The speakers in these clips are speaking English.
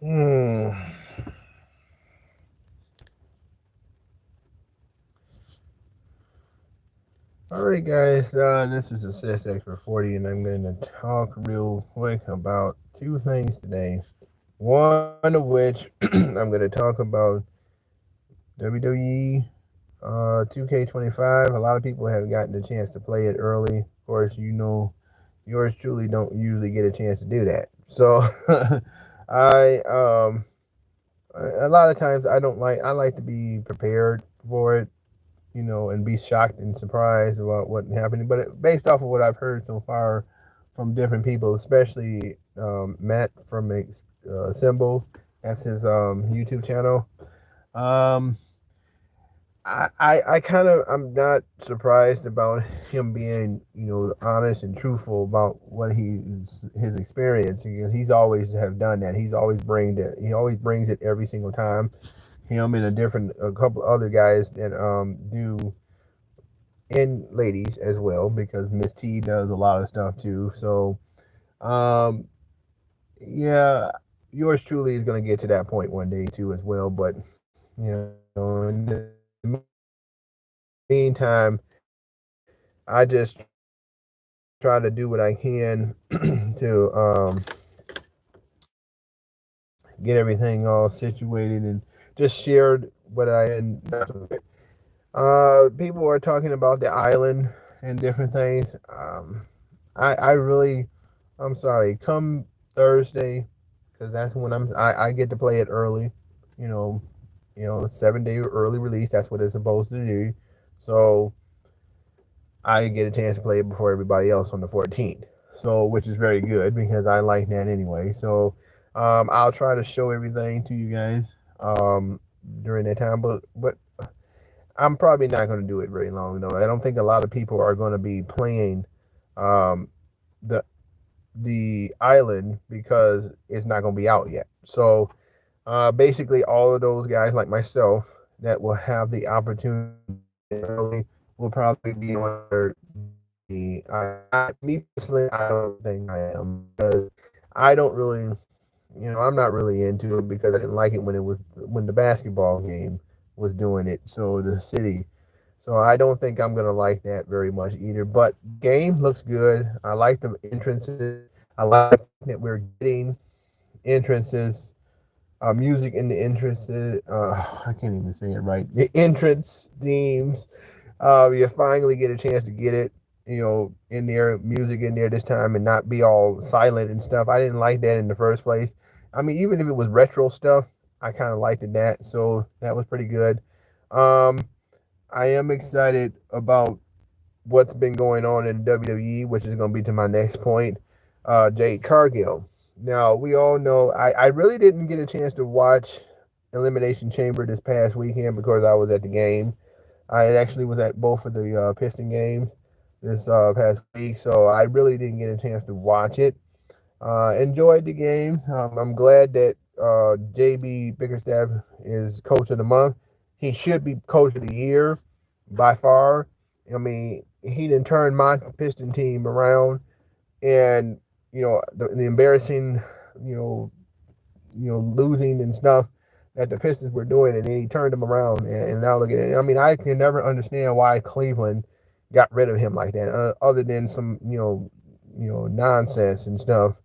Hmm. All right, guys. This is Assist Expert 40, and I'm going to talk real quick about two things today. One of which I'm going to talk about WWE 2K25. A lot of people have gotten a chance to play it early. Of course, yours truly don't usually get a chance to do that. So, I a lot of times I like to be prepared for it, and be shocked and surprised about what happened. But based off of what I've heard so far from different people, especially Matt from Symbol, that's his YouTube channel. Um, I kind of I'm not surprised about him being honest and truthful about what his experience, because he's always have done that. He always brings it every single time. Him and a couple other guys that do, and ladies as well, because Miss T does a lot of stuff too. So, um, yeah, yours truly is going to get to that point one day too as well. But in the meantime, I just try to do what I can to get everything all situated and just shared what I and people are talking about the island and different things. I really, I'm sorry. Come Thursday, because that's when I get to play it early. You know, 7 day early release. That's what it's supposed to do. So I get a chance to play it before everybody else on the 14th. So, which is very good because I like that anyway. So, I'll try to show everything to you guys during that time. But I'm probably not going to do it very long though. I don't think a lot of people are going to be playing um, the the island because it's not going to be out yet. So basically, all of those guys like myself that will have the opportunity early will probably be on the. Me personally, I don't think I am, because I don't really, I'm not really into it because I didn't like it when the basketball game was doing it. So the city. So I don't think I'm gonna like that very much either. But game looks good. I like the entrances. I like that we're getting entrances, music in the entrances. I can't even say it right. The entrance themes. You finally get a chance to get it, in there, music in there this time, and not be all silent and stuff. I didn't like that in the first place. I mean, even if it was retro stuff, I kind of liked that. So that was pretty good. Um, I am excited about what's been going on in WWE, which is going to be to my next point. Jade Cargill. Now, we all know I really didn't get a chance to watch Elimination Chamber this past weekend because I was at the game. I actually was at both of the Piston games this past week, so I really didn't get a chance to watch it. Enjoyed the games. I'm glad that JB Bickerstaff is coach of the month. He should be coach of the year by far. I mean, he didn't turn my Piston team around, and the embarrassing, you know, losing and stuff that the Pistons were doing, and then he turned them around, and now look at it. I mean, I can never understand why Cleveland got rid of him like that, other than some nonsense and stuff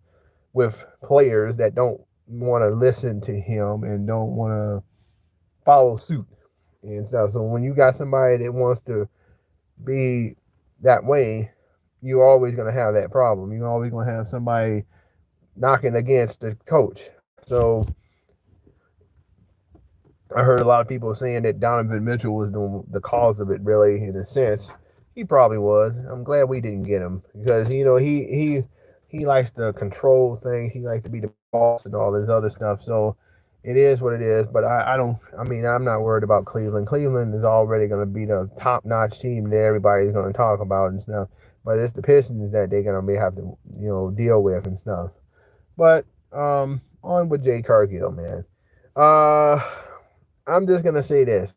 with players that don't want to listen to him and don't want to follow suit and stuff. So when you got somebody that wants to be that way, you're always going to have that problem. You're always going to have somebody knocking against the coach. So I heard a lot of people saying that Donovan Mitchell was the cause of it, really, in a sense. He probably was. I'm glad we didn't get him because he likes to control things. He likes to be the boss and all this other stuff. So it is what it is. But I don't. I mean, I'm not worried about Cleveland. Cleveland is already going to be the top notch team that everybody's going to talk about and stuff. But it's the Pistons that they're going to have to deal with and stuff. But on with Jade Cargill, man. Uh, I'm just gonna say this: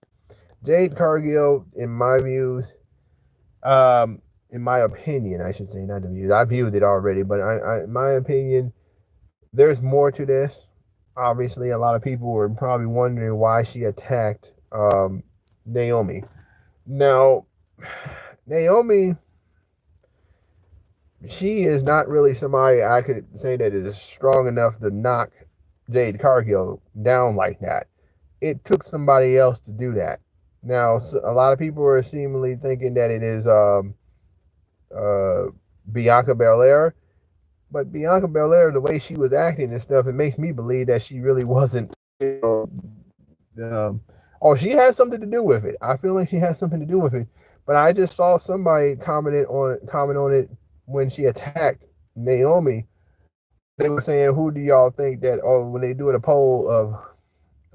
Jade Cargill, in my views, in my opinion, I should say, not the views. I viewed it already, but in my opinion, there's more to this. obviously a lot of people were probably wondering why she attacked Naomi. Now, Naomi, she is not really somebody I could say that is strong enough to knock Jade Cargill down like that. It took somebody else to do that. Now, a lot of people are seemingly thinking that it is uh, Bianca Belair, but Bianca Belair, the way she was acting and stuff, it makes me believe that she really wasn't. Oh, she has something to do with it. I feel like she has something to do with it. But I just saw somebody comment on it when she attacked Naomi. They were saying, "Who do y'all think that?" Oh, when they do a poll of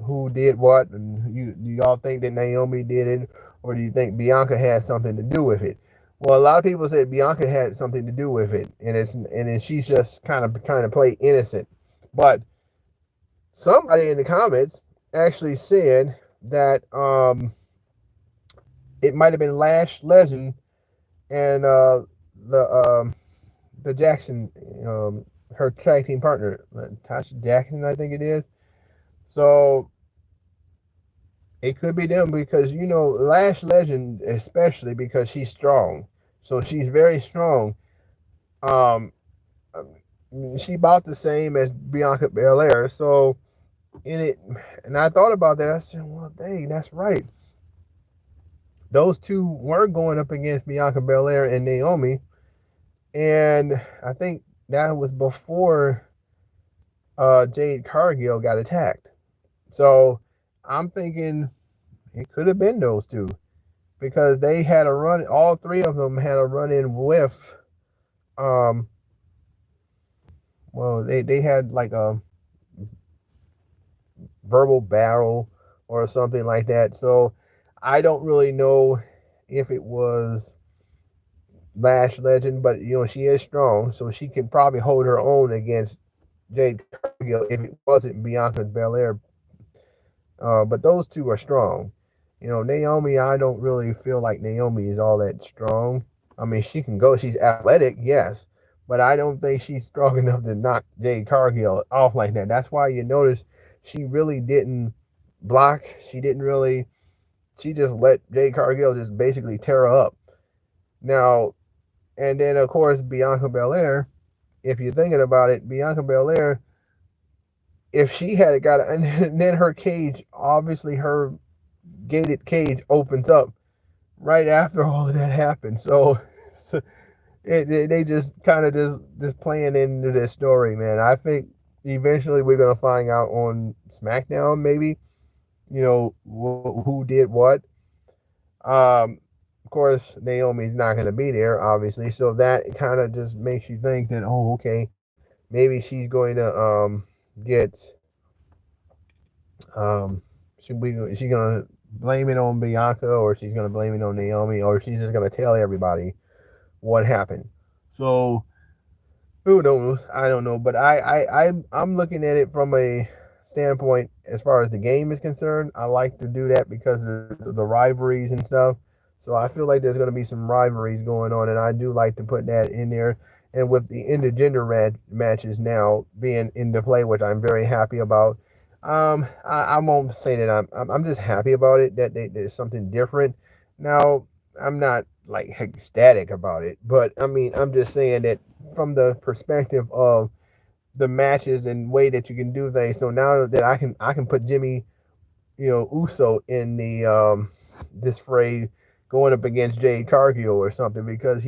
who did what, and do y'all think that Naomi did it, or do you think Bianca had something to do with it? Well, a lot of people said Bianca had something to do with it, and she's just kind of play innocent. But somebody in the comments actually said that it might have been Lash Legend and the the Jackson, her tag team partner, Tasha Jackson, I think it is. So it could be them because Lash Legend, especially because she's strong. So she's very strong. Um, she about the same as Bianca Belair. So in it, and I thought about that. I said, well, dang, that's right. Those two were going up against Bianca Belair and Naomi, and I think that was before Jade Cargill got attacked. So I'm thinking it could have been those two because they had a run. All three of them had a run in with. Um, well, they had like a verbal battle or something like that. So I don't really know if it was Lash Legend, but she is strong, so she can probably hold her own against Jade Cargill if it wasn't Bianca Belair. But those two are strong. Naomi, I don't really feel like Naomi is all that strong. I mean, she can go. She's athletic, yes, but I don't think she's strong enough to knock Jade Cargill off like that. That's why you notice she really didn't block. She didn't really. She just let Jade Cargill just basically tear her up. Now, and then of course Bianca Belair. If you're thinking about it, Bianca Belair, if she had got, and then her cage, obviously her gated cage opens up right after all of that happened. So they just kind of just playing into this story, man. I think eventually we're gonna find out on SmackDown, maybe. Who did what. Of course, Naomi's not gonna be there, obviously. So that kind of just makes you think that, oh, okay, maybe she's going to get um she's gonna blame it on Bianca, or she's gonna blame it on Naomi, or she's just gonna tell everybody what happened. So who knows? I don't know, but I'm looking at it from a standpoint as far as the game is concerned. I like to do that because of the rivalries and stuff. So I feel like there's going to be some rivalries going on, and I do like to put that in there. And with the intergender matches now being into play, which I'm very happy about, I won't say that I'm just happy about it that there's something different. Now I'm not like ecstatic about it, but I mean I'm just saying that from the perspective of the matches and way that you can do things. So now that I can put Jimmy, Uso in the this fray going up against Jade Cargill or something because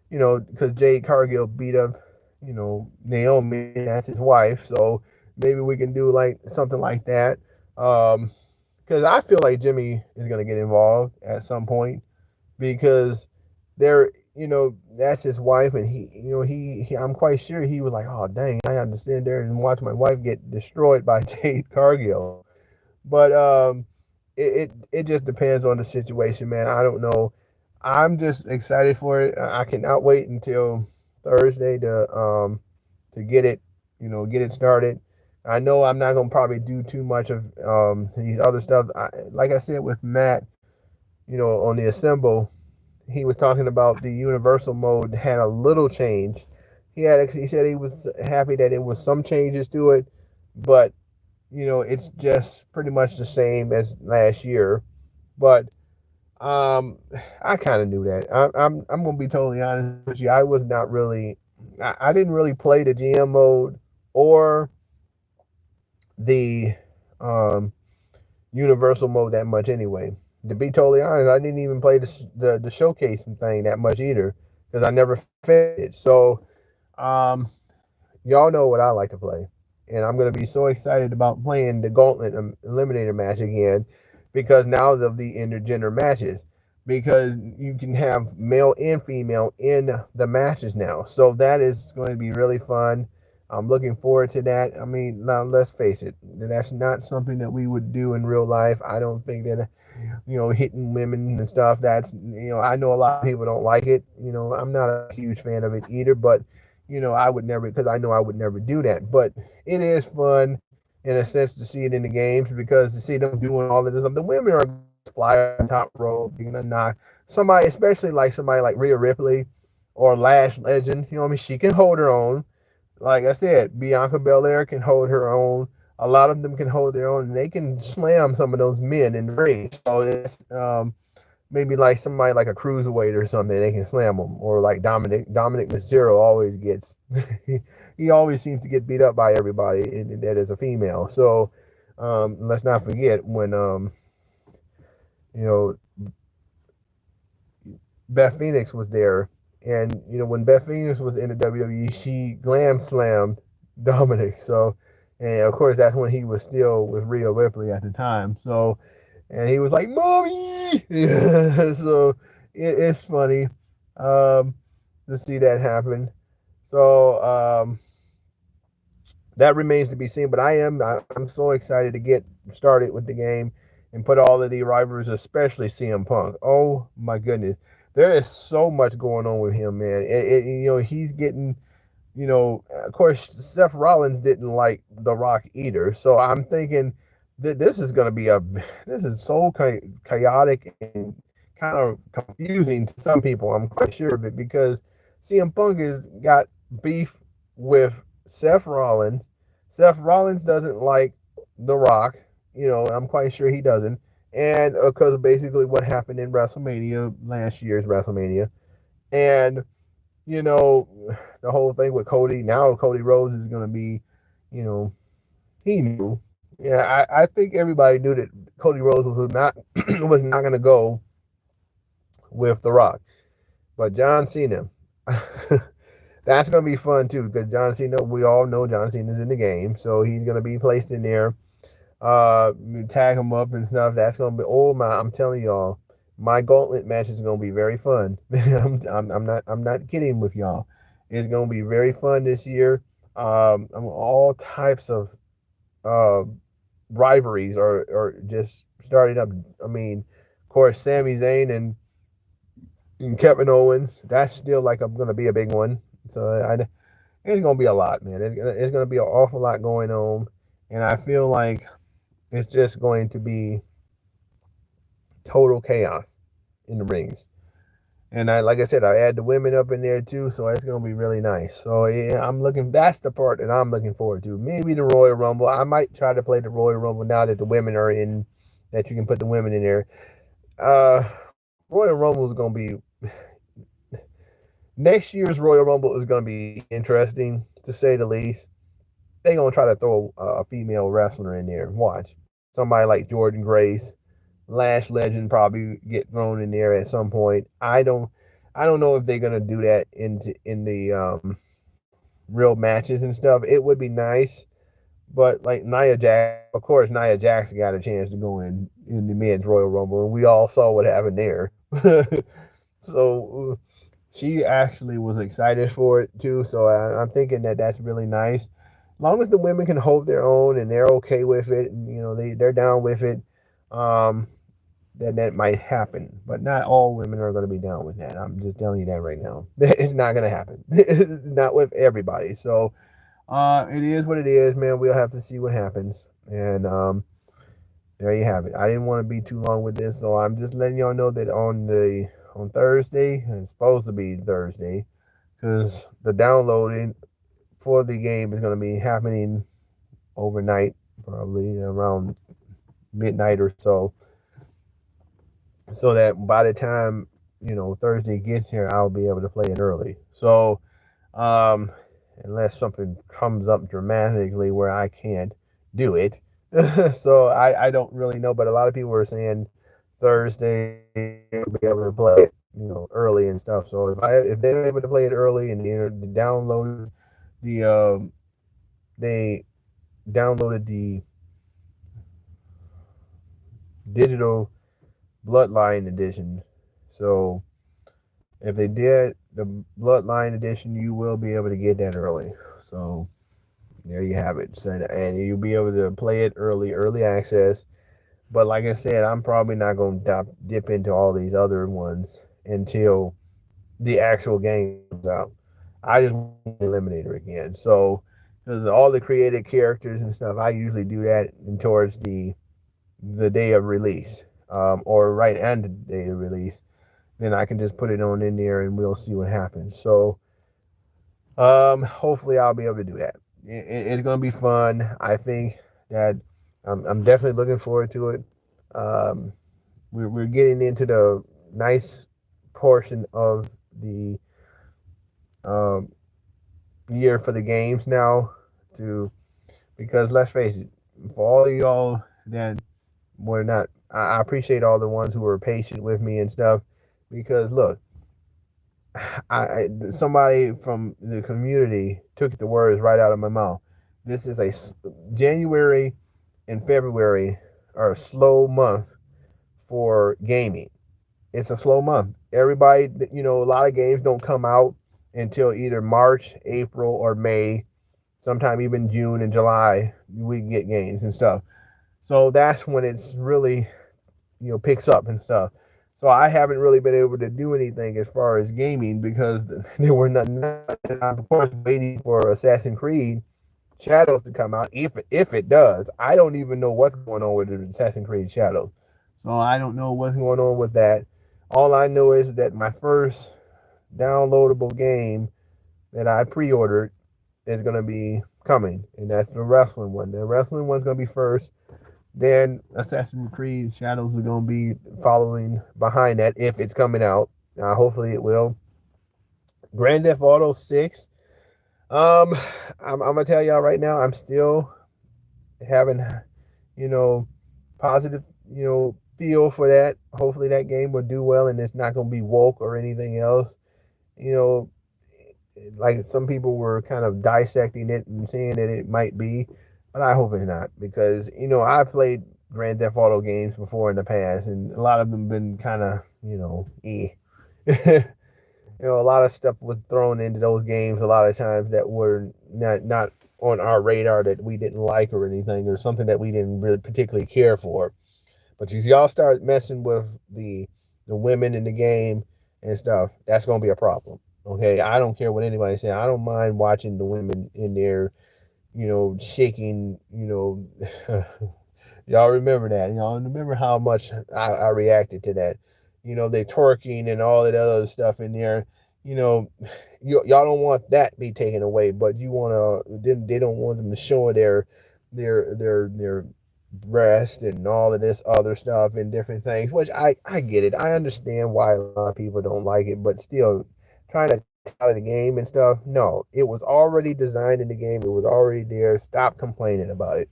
because Jade Cargill beat up, Naomi, that's his wife. So maybe we can do like something like that. Because I feel like Jimmy is gonna get involved at some point because they're that's his wife, and he I'm quite sure he was like, oh dang, I have to stand there and watch my wife get destroyed by Jade Cargill. But it just depends on the situation, man. I don't know. I'm just excited for it. I cannot wait until Thursday to get it, get it started. I know I'm not gonna probably do too much of these other stuff. Like I said with Matt, on the Assemble, he was talking about the universal mode had a little change. He said he was happy that it was some changes to it, but it's just pretty much the same as last year. But I kind of knew that. I'm gonna be totally honest with you. I was not really. I didn't really play the GM mode or the um universal mode that much anyway. To be totally honest, I didn't even play the showcase thing that much either because I never finished it. So um, y'all know what I like to play, and I'm gonna be so excited about playing the Gauntlet Eliminator match again because now of the intergender matches because you can have male and female in the matches now. So that is going to be really fun. I'm looking forward to that. I mean, now let's face it, that's not something that we would do in real life. I don't think that hitting women and stuff. That's I know a lot of people don't like it. I'm not a huge fan of it either, but I would never because I know I would never do that. But it is fun in a sense to see it in the games because to see them doing all of this stuff. The women are fly on top rope, you're gonna knock somebody, especially like somebody like Rhea Ripley or Lash Legend. I mean, she can hold her own. Like I said, Bianca Belair can hold her own. A lot of them can hold their own, and they can slam some of those men in the ring. So it's maybe like somebody like a cruiserweight or something, they can slam them. Or like Dominic Mysterio always gets, he always seems to get beat up by everybody, and that is a female. So let's not forget when you know Beth Phoenix was there, and when Beth Phoenix was in the WWE, she glam slammed Dominic. So, and of course that's when he was still with Rhea Ripley at the time. So, and he was like, "Mommy!" Yeah, so it's funny um, to see that happen. So that remains to be seen. But I'm so excited to get started with the game and put all of the rivals, especially CM Punk. Oh my goodness, there is so much going on with him, man. He's getting. Of course, Seth Rollins didn't like The Rock either. So I'm thinking that this is going to be this is so chaotic and kind of confusing to some people. I'm quite sure of it because CM Punk has got beef with Seth Rollins. Seth Rollins doesn't like The Rock. I'm quite sure he doesn't. And because of basically what happened in WrestleMania, last year's WrestleMania. And, you know, the whole thing with Cody, now Cody Rhodes is going to be, you know, he knew. Yeah, I think everybody knew that Cody Rhodes was not was not going to go with The Rock. But John Cena, that's going to be fun too because John Cena, we all know John Cena's in the game, so he's going to be placed in there. Tag him up and stuff. That's going to be I'm telling y'all, my gauntlet match is going to be very fun. I'm not kidding with y'all. It's going to be very fun this year. All types of uh, rivalries are just starting up. I mean, of course, Sami Zayn and Kevin Owens. That's still like going to be a big one. So it's going to be a lot, man. It's going to be an awful lot going on, and I feel like it's just going to be total chaos in the rings. And like I said, I add the women up in there too, so it's gonna be really nice. So yeah, I'm looking. That's the part that I'm looking forward to. Maybe the Royal Rumble. I might try to play the Royal Rumble now that the women are in. That you can put the women in there. Royal Rumble is gonna be next year's Royal Rumble is gonna be interesting to say the least. They gonna try to throw a female wrestler in there. Watch somebody like Jordan Grace, Lash Legend probably get thrown in there at some point. I don't know if they're gonna do that in the real matches and stuff. It would be nice, but like Nia Jax, of course, Nia Jax got a chance to go in the men's Royal Rumble, and we all saw what happened there. So she actually was excited for it too. So I'm thinking that that's really nice. As long as the women can hold their own and they're okay with it, and they're down with it. Um, then that might happen. But not all women are going to be down with that. I'm just telling you that right now. It's not going to happen. It's not with everybody. So it is what it is, man. We'll have to see what happens. And there you have it. I didn't want to be too long with this, so I'm just letting y'all know that on Thursday, it's supposed to be Thursday, because the downloading for the game is going to be happening overnight probably around midnight or so, so that by the time Thursday gets here, I'll be able to play it early. So um, unless something comes up dramatically where I can't do it. So I don't really know, but a lot of people are saying Thursday will be able to play it, early and stuff. So if they're able to play it early and they download the they downloaded the digital Bloodline edition, so if they did the Bloodline edition, you will be able to get that early. So there you have it. So, and you'll be able to play it early access. But like I said, I'm probably not going to dip into all these other ones until the actual game comes out. I just want the Eliminator again. So, because all the created characters and stuff, I usually do that towards the day of release, or right at the day of release. Then I can just put it on in there, and we'll see what happens. So, hopefully, I'll be able to do that. It's going to be fun. I think that I'm definitely looking forward to it. Um, we're getting into the nice portion of the um, year for the games now, to because let's face it, for all of y'all that were not, I appreciate all the ones who were patient with me and stuff. Because look, somebody from the community took the words right out of my mouth. This is a January and February are a slow month for gaming. It's a slow month. Everybody, a lot of games don't come out until either March, April, or May. Sometime even June and July, we get games and stuff. So that's when it's really, picks up and stuff. So I haven't really been able to do anything as far as gaming because there were nothing. I'm of course waiting for Assassin's Creed Shadows to come out. If it does, I don't even know what's going on with Assassin's Creed Shadows. So I don't know what's going on with that. All I know is that my first downloadable game that I pre-ordered is going to be coming, and that's the wrestling one. The wrestling one's going to be first. Then Assassin's Creed Shadows is going to be following behind that if it's coming out. Hopefully it will. Grand Theft Auto 6. Um, I'm gonna tell y'all right now, I'm still having, you know, positive, feel for that. Hopefully that game will do well and it's not gonna be woke or anything else. You know, like some people were kind of dissecting it and saying that it might be, but I hope it's not because I've played Grand Theft Auto games before in the past and a lot of them been kind of a lot of stuff was thrown into those games a lot of times that were not on our radar that we didn't like or anything or something that we didn't really particularly care for. But if y'all start messing with the women in the game and stuff, that's gonna be a problem. Okay, I don't care what anybody says. I don't mind watching the women in there, shaking. Y'all remember that? Y'all remember how much I reacted to that? They twerking and all that other stuff in there. You know, y'all don't want that to be taken away, but you want to. They don't want them to show their breast and all of this other stuff and different things. Which I get it. I understand why a lot of people don't like it, but still, trying to out of the game and stuff. No, it was already designed in the game. It was already there. Stop complaining about it.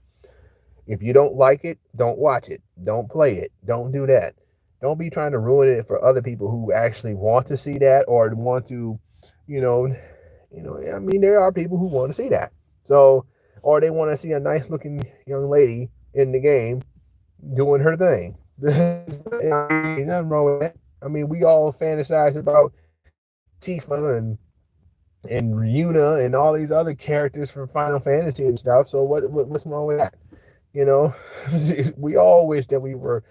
If you don't like it, don't watch it. Don't play it. Don't do that. Don't be trying to ruin it for other people who actually want to see that or want to, you know, I mean, there are people who want to see that. So, or they want to see a nice looking young lady in the game doing her thing. Nothing wrong with that. I mean, we all fantasize about Tifa and Ryuna and all these other characters from Final Fantasy and stuff. So what's wrong with that? You know, we all wish that we were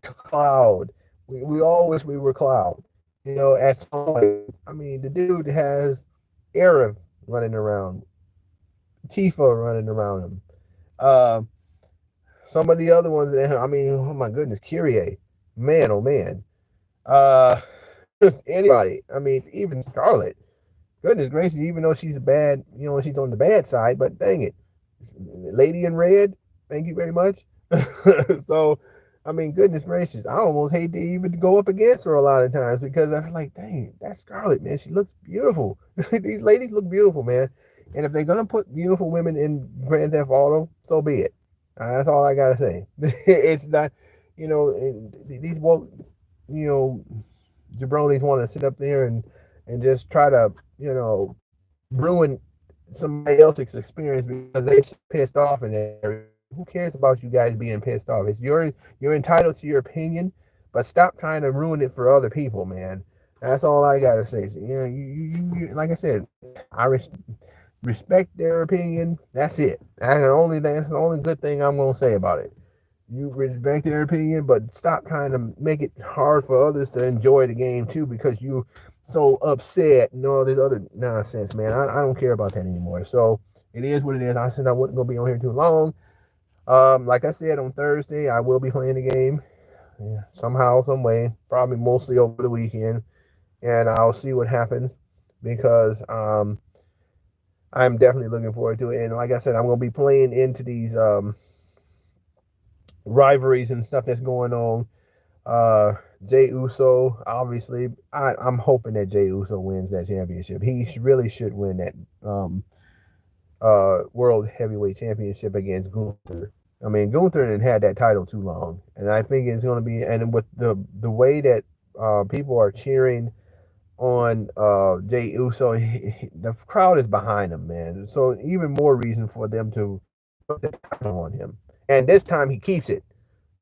Cloud. We all wish we were Cloud. At some point. I mean, the dude has Arab running around, Tifa running around him. Uh, some of the other ones. I mean, oh my goodness, Kyrie, man, oh man. Uh, anybody. I mean, even Scarlet. Goodness gracious, even though she's bad, she's on the bad side. But dang it, Lady in Red. Thank you very much. So, I mean, goodness gracious, I almost hate to even go up against her a lot of times because I was like, dang, that's Scarlett, man. She looks beautiful. These ladies look beautiful, man. And if they're gonna put beautiful women in Grand Theft Auto, so be it. That's all I gotta say. It's not, these woke, you know, jabronis want to sit up there and just try to, ruin somebody else's experience because they pissed off and everything. Who cares about you guys being pissed off? You're entitled to your opinion, but stop trying to ruin it for other people, man. That's all I gotta say. So, you like I said, I respect their opinion. That's it. That's the only good thing I'm gonna say about it. You respect their opinion, but stop trying to make it hard for others to enjoy the game too because you so upset and all this other nonsense, man. I don't care about that anymore. So it is what it is. I said I wasn't gonna be on here too long. Like I said, on Thursday I will be playing the game, yeah, somehow, some way, probably mostly over the weekend, and I'll see what happens because I'm definitely looking forward to it. And like I said, I'm gonna be playing into these rivalries and stuff that's going on. Uh, Jay Uso, obviously, I'm hoping that Jay Uso wins that championship. He really should win that World Heavyweight Championship against Gunther. I mean, Gunther didn't had that title too long, and I think it's going to be. And with the way that people are cheering on Jay Uso, the crowd is behind him, man. So even more reason for them to put the title on him. And this time he keeps it.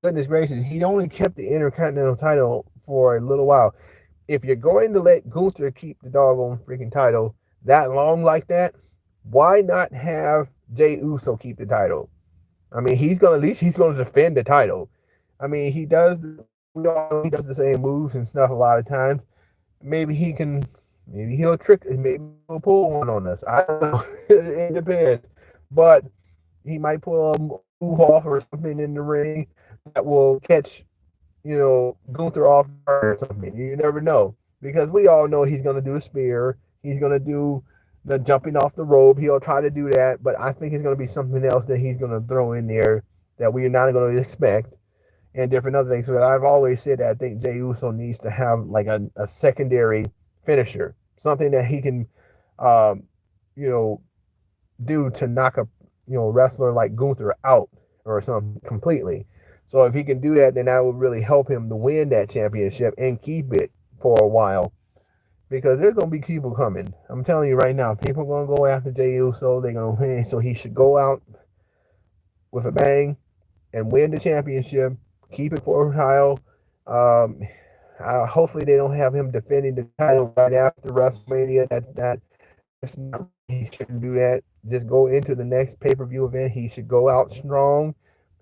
Goodness gracious, he only kept the Intercontinental title for a little while. If you're going to let Gunther keep the doggone freaking title that long like that, why not have Jay Uso keep the title? I mean, at least he's gonna defend the title. I mean, we all know he does the same moves and stuff a lot of times. Maybe he'll trick, maybe he'll pull one on us. I don't know. It depends, but he might pull a move off or something in the ring that will catch, Gunther off guard or something. You never know because we all know he's gonna do a spear. He's gonna do the jumping off the rope. He'll try to do that, but I think it's gonna be something else that he's gonna throw in there that we're not gonna expect and different other things. So I've always said that I think Jey Uso needs to have like a secondary finisher, something that he can, um, you know, do to knock a wrestler like Gunther out or something completely. So if he can do that, then that would really help him to win that championship and keep it for a while. Because there's gonna be people coming. I'm telling you right now, people are gonna go after Jey Uso. They're gonna win, so he should go out with a bang and win the championship. Keep it for a while. Um, hopefully, they don't have him defending the title right after WrestleMania. That's not, he shouldn't do that. Just go into the next pay per view event. He should go out strong.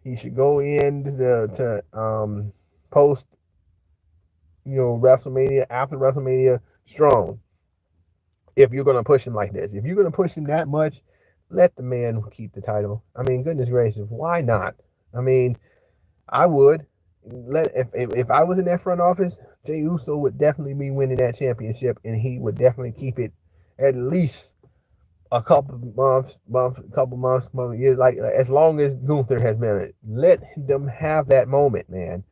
He should go in to post WrestleMania after WrestleMania strong. If you're gonna push him like this, if you're gonna push him that much, let the man keep the title. I mean, goodness gracious, why not? I mean, I would if I was in that front office, Jey Uso would definitely be winning that championship, and he would definitely keep it at least a couple months, years, like as long as Gunther has been it. Let them have that moment, man.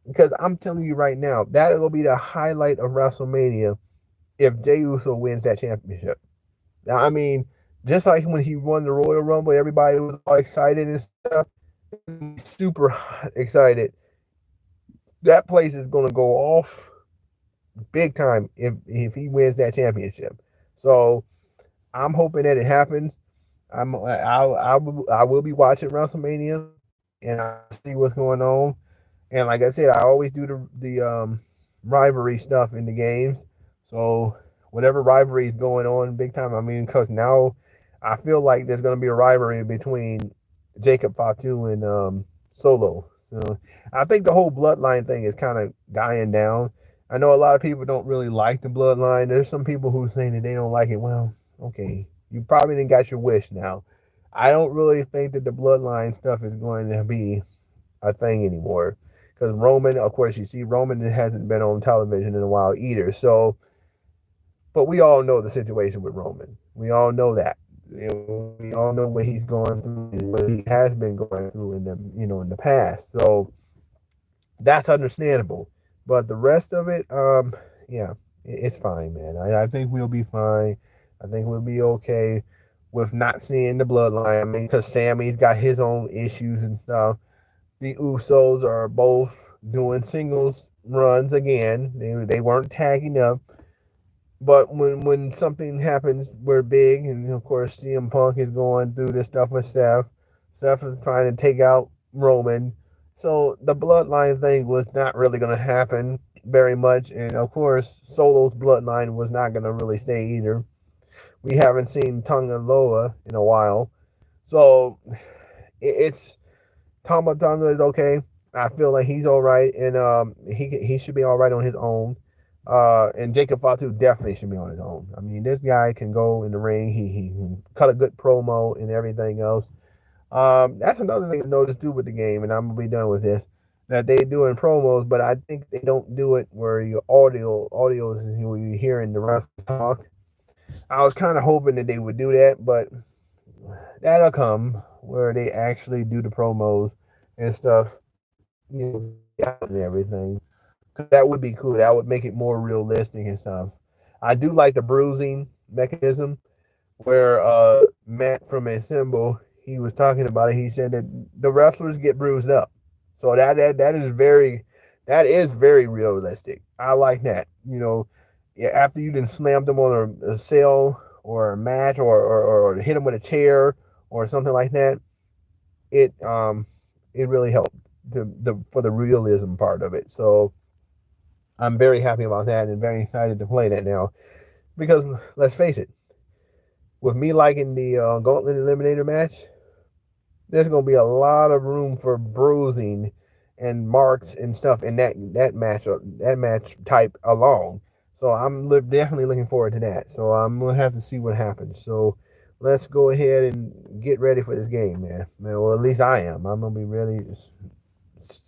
Because I'm telling you right now, that will be the highlight of WrestleMania if Jey Uso wins that championship. Now, I mean, just like when he won the Royal Rumble, everybody was all excited and stuff. Super excited. That place is going to go off big time if he wins that championship. So I'm hoping that it happens. I will be watching WrestleMania and I see what's going on. And like I said, I always do the rivalry stuff in the games. So whatever rivalry is going on big time, I mean, because now I feel like there's going to be a rivalry between Jacob Fatu and Solo. So I think the whole bloodline thing is kind of dying down. I know a lot of people don't really like the bloodline. There's some people who say that they don't like it. Well, okay, you probably didn't got your wish now. I don't really think that the bloodline stuff is going to be a thing anymore. Because Roman, of course, you see Roman hasn't been on television in a while either. So, but we all know the situation with Roman. We all know that. We all know what he's going through and what he has been going through in the past. So that's understandable. But the rest of it, yeah, it's fine, man. I think we'll be fine. I think we'll be okay with not seeing the bloodline. I mean, because Sammy's got his own issues and stuff. The Usos are both doing singles runs again. They weren't tagging up. But when something happens, we're big, and of course CM Punk is going through this stuff with Seth. Seth is trying to take out Roman, so the bloodline thing was not really going to happen very much, and of course Solo's bloodline was not going to really stay either. We haven't seen Tonga Loa in a while, so it's Tama Tonga is okay. I feel like he's all right, and he should be all right on his own. And Jacob Fatu definitely should be on his own. I mean, this guy can go in the ring. He can cut a good promo and everything else. That's another thing to notice too with the game, and I'm gonna be done with this. That they do in promos, but I think they don't do it where your audio is where you hearing the rest talk. I was kind of hoping that they would do that, but that'll come where they actually do the promos and stuff, and everything. That would be cool. That would make it more realistic and stuff. I do like the bruising mechanism where Matt from Assemble, he was talking about it. He said that the wrestlers get bruised up. So that is very realistic. I like that. Yeah, after you done slammed them on a cell or a match or hit them with a chair or something like that, it really helped for the realism part of it. So I'm very happy about that and very excited to play that now. Because let's face it, with me liking the Gauntlet Eliminator match, there's going to be a lot of room for bruising and marks and stuff in that match type alone. So I'm definitely looking forward to that. So I'm gonna have to see what happens. So let's go ahead and get ready for this game, man. Well, at least I am. I'm gonna be really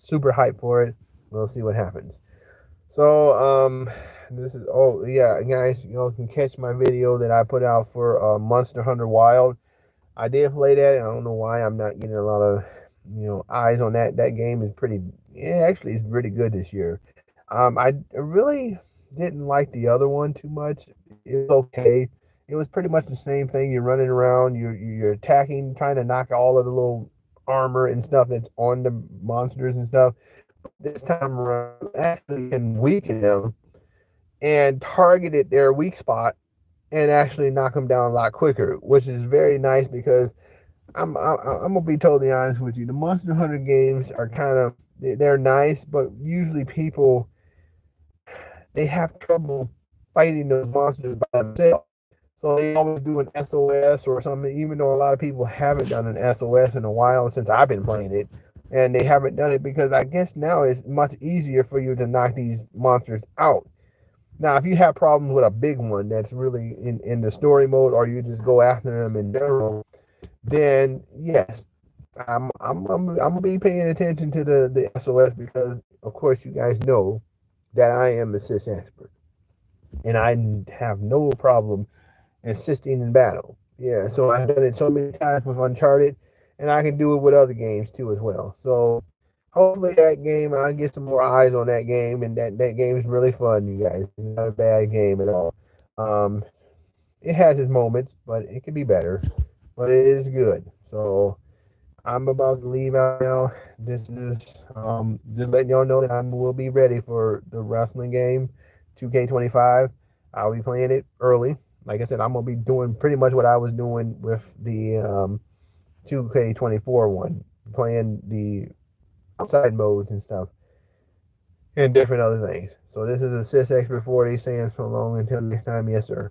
super hyped for it. We'll see what happens. So this is yeah, guys, can catch my video that I put out for Monster Hunter Wild. I did play that. I don't know why I'm not getting a lot of eyes on that. That game is pretty. Yeah, actually, it's pretty good this year. I really didn't like the other one too much. It was okay. It was pretty much the same thing. You're running around. You're attacking, trying to knock all of the little armor and stuff that's on the monsters and stuff. This time around, actually can weaken them and target at their weak spot and actually knock them down a lot quicker, which is very nice because I'm gonna be totally honest with you. The Monster Hunter games are they're nice, but usually people they have trouble fighting those monsters by themselves. So they always do an SOS or something, even though a lot of people haven't done an SOS in a while since I've been playing it. And they haven't done it because I guess now it's much easier for you to knock these monsters out. Now, if you have problems with a big one that's really in the story mode, or you just go after them in general, then yes, I'm gonna be paying attention to the SOS because, of course, you guys know that I am a sys expert, and I have no problem assisting in battle. Yeah, so I've done it so many times with Uncharted, and I can do it with other games too as well. So hopefully that game, I get some more eyes on that game, and that game is really fun, you guys. It's not a bad game at all. Um, it has its moments, but it can be better. But it is good. So I'm about to leave out now. This is just letting y'all know that I will be ready for the wrestling game, 2K25. I'll be playing it early. Like I said, I'm gonna be doing pretty much what I was doing with the 2K24 one, playing the outside modes and stuff, and different other things. So this is Assist Expert 40 saying so long until next time. Yes, sir.